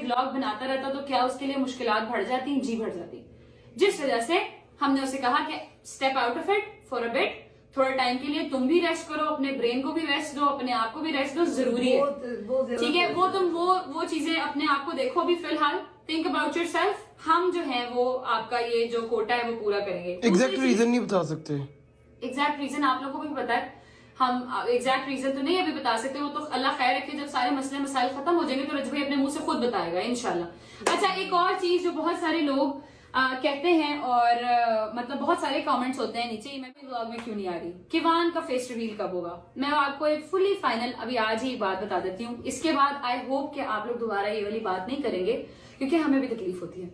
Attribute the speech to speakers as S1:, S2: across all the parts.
S1: Blog बनाता रहता तो क्या उसके लिए मुश्किलात बढ़ जाती? जी बढ़ जाती। जिस वजह से हमने उसे कहा कि step out of it for a bit, थोड़ा टाइम के लिए तुम भी रेस्ट करो, अपने ब्रेन को भी रेस्ट दो, अपने आप को भी रेस्ट दो, जरूरी है, ठीक है। वो तुम वो चीजें अपने आप को देखो अभी फिलहाल, थिंक अबाउट योरसेल्फ। हम जो है वो आपका ये जो कोटा है वो पूरा करेंगे।
S2: एग्जैक्ट रीजन नहीं बता सकते,
S1: एग्जैक्ट रीजन आप लोगों को भी पता है, हम एग्जैक्ट रीजन तो नहीं अभी बता सकते, वो तो अल्लाह खैर रखे, जब सारे मसले मसाइल खत्म हो जाएंगे तो रज भाई अपने मुंह से खुद बताएगा इंशाल्लाह। अच्छा, एक और चीज जो बहुत सारे लोग कहते हैं और मतलब बहुत सारे कमेंट्स होते हैं नीचे, मैं भी व्लॉग में क्यों नहीं आ रही, किवान का फेस रिवील कब होगा? मैं आपको एक फुली फाइनल अभी आज ही बात बता देती हूँ। इसके बाद आई होप कि आप लोग दोबारा ये वाली बात नहीं करेंगे, क्योंकि हमें भी तकलीफ होती है।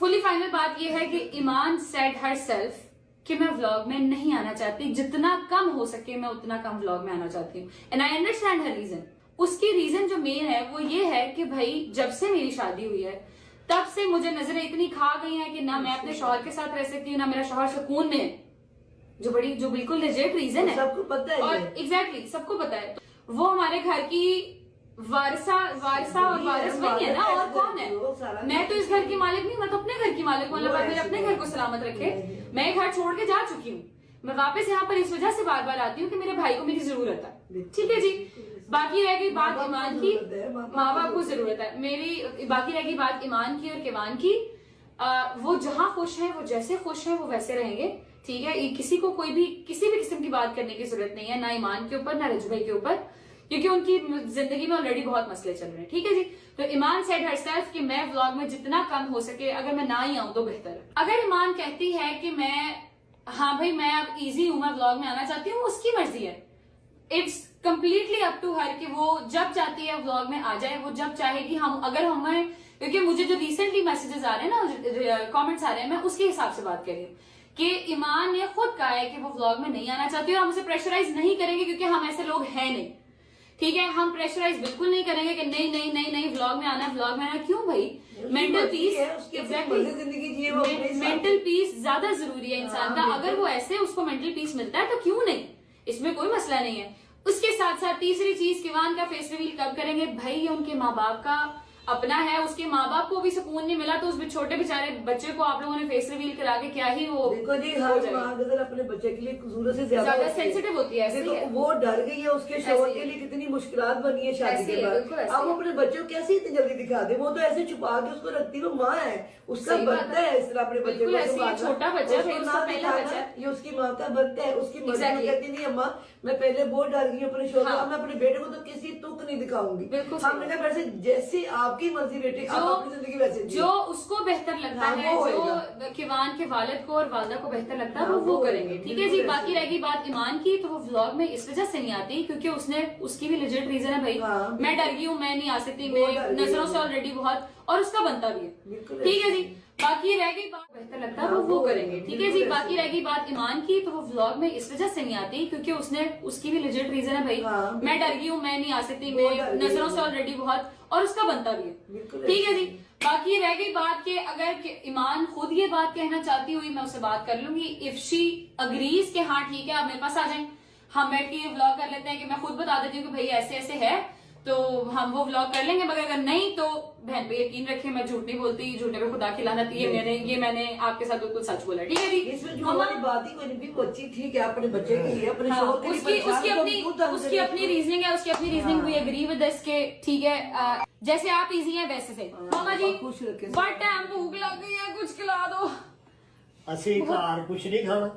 S1: फुली फाइनल बात ये है कि ईमान सेड हर सेल्फ कि मैं व्लॉग में नहीं आना चाहती, जितना कम हो सके मैं उतना कम व्लॉग में आना चाहती हूँ, and I understand her reason. उसकी रीजन जो मेन है वो ये है कि भाई जब से मेरी शादी हुई है तब से मुझे नजरें इतनी खा गई हैं कि ना मैं अपने शौहर के साथ रह सकती हूँ, ना मेरा शौहर सुकून में है, जो बिल्कुल लेजिट रीजन है,
S3: सबको पता है,
S1: और एग्जैक्टली सबको पता है। वो हमारे घर की वारसा और वारिस नहीं है ना, और कौन है? मैं तो इस घर की मालिक नहीं, मैं तो अपने घर की मालिक हूँ। अल्लाह मेरे अपने घर को सलामत रखे। मैं घर छोड़ के जा चुकी हूँ, मैं वापस यहाँ पर इस वजह से बार बार आती हूँ कि मेरे भाई को मेरी जरूरत है, ठीक है जी। बाकी रह गई बात ईमान की, माँ बाप को जरूरत है मेरी। बाकी रह गई बात ईमान की और किवान की। वो जहाँ खुश है, वो जैसे खुश है वो वैसे रहेंगे, ठीक है। किसी को कोई भी किसी भी किस्म की बात करने की जरूरत नहीं है, ना ईमान के ऊपर ना रजू भाई के ऊपर, क्योंकि उनकी जिंदगी में ऑलरेडी बहुत मसले चल रहे हैं, ठीक है जी। तो ईमान सेड हरसेल्फ कि मैं व्लॉग में जितना कम हो सके अगर मैं ना ही आऊं तो बेहतर है। अगर ईमान कहती है कि हाँ भाई मैं अब इजी हूं, मैं व्लॉग में आना चाहती हूँ, उसकी मर्जी है, it's completely up to her कि वो जब चाहती है व्लॉग में आ जाए, वो जब चाहेगी। अगर हमें, क्योंकि मुझे जो रिसेंटली मैसेजेस आ रहे हैं ना, कमेंट्स आ रहे हैं, मैं उसके हिसाब से बात कर रही हूँ कि ईमान ने खुद कहा है कि वो व्लॉग में नहीं आना चाहती, और हम उसे प्रेशराइज नहीं करेंगे क्योंकि हम ऐसे लोग हैं नहीं, ठीक है। हम प्रेशराइज बिल्कुल नहीं करेंगे कि नहीं नहीं नहीं नहीं व्लॉग में आना, व्लॉग में आना। क्यों भाई? Mental peace, exactly, mental peace ज्यादा जरूरी है इंसान का। अगर वो ऐसे उसको मेंटल पीस मिलता है तो क्यों नहीं, इसमें कोई मसला नहीं है। उसके साथ साथ तीसरी चीज, किवान का फेस रिवील कब करेंगे? भाई ये उनके माँ बाप का अपना है, उसके माँ बाप को भी सुकून नहीं मिला तो उस छोटे बेचारे बच्चे को आप लोगों ने फेस रिवील करा के क्या ही वो,
S3: देखो जी, हर माँ अगर अपने बच्चे के लिए जरूरत से ज्यादा
S1: सेंसिटिव होती है,
S3: देखो वो डर गई है, उसके शौहर के लिए कितनी मुश्किलात बनी है शादी के बाद। अब अपने बच्चे को कैसे इतनी जल्दी दिखा दे? वो तो ऐसे छुपा के उसको रखती, वो माँ है, उसका बर्ता है इस तरह अपने बच्चे को,
S1: छोटा बच्चा
S3: ये उसकी माँ का बर्ता है, उसकी मर्जी कहती नहीं अम्मा मैं पहले बहुत डर गई अपने शौहर, मैं अपने बेटे को तो किसी तुक नहीं दिखाऊंगी। हमने कहा वैसे जैसे आपकी मर्जी बेटे, आप अपनी जिंदगी वैसे
S1: जो उसको बेहतर लगता है, जो किवान के वालिद को और वालदा को बेहतर लगता है वो करेंगे, ठीक है जी। बाकी रहेगी बात ईमान की, तो वो व्लॉग में इस वजह से नहीं आती क्योंकि उसकी भी लेजिट रीजन है, भाई मैं डर गई हूँ, मैं नहीं आ सकती, मैं नजरों से ऑलरेडी बहुत, और उसका बनता भी है, ठीक है जी। बाकी रह गई बात बेहतर लगता है वो करेंगे, ठीक है जी। बाकी रह गई बात ईमान की, तो वो व्लॉग में इस वजह से नहीं आती क्योंकि उसकी भी लेजिट रीजन है, भाई मैं डर गई हूँ, मैं नहीं आ सकती, मैं नजरों से ऑलरेडी बहुत, और उसका बनता भी है, ठीक है जी। बाकी रह गई बात कि अगर ईमान खुद ये बात कहना चाहती हुई, मैं उससे बात कर लूंगी, इफ शी अग्रीज के हाँ ठीक है आप मेरे पास आ जाएं, हम बैठ के ये व्लॉग कर लेते हैं कि मैं खुद बता देती हूँ कि भाई ऐसे ऐसे है, तो हम वो व्लॉग कर लेंगे। मगर अगर नहीं तो बहन पे यकीन रखें, मैं झूठ नहीं बोलती, झूठे पे खुदा की लानत, ये मैंने आपके साथ बिल्कुल सच बोला, ठीक है जी।
S3: इसमें जो हमारी बात ही कोई नहीं, वो अच्छी ठीक है अपने बच्चे के लिए, अपने शौहर के लिए,
S1: उसकी अपनी रीजनिंग है, उसकी अपनी reasoning, we agree with this के ठीक है, जैसे आप इजी हैं वैसे से। मामा जी बट टाइम भूख लग गई है, कुछ खिला दो।
S4: ਅਸੀਂ ਘਰ ਕੁਛ ਨਹੀਂ ਖਾਣਾ।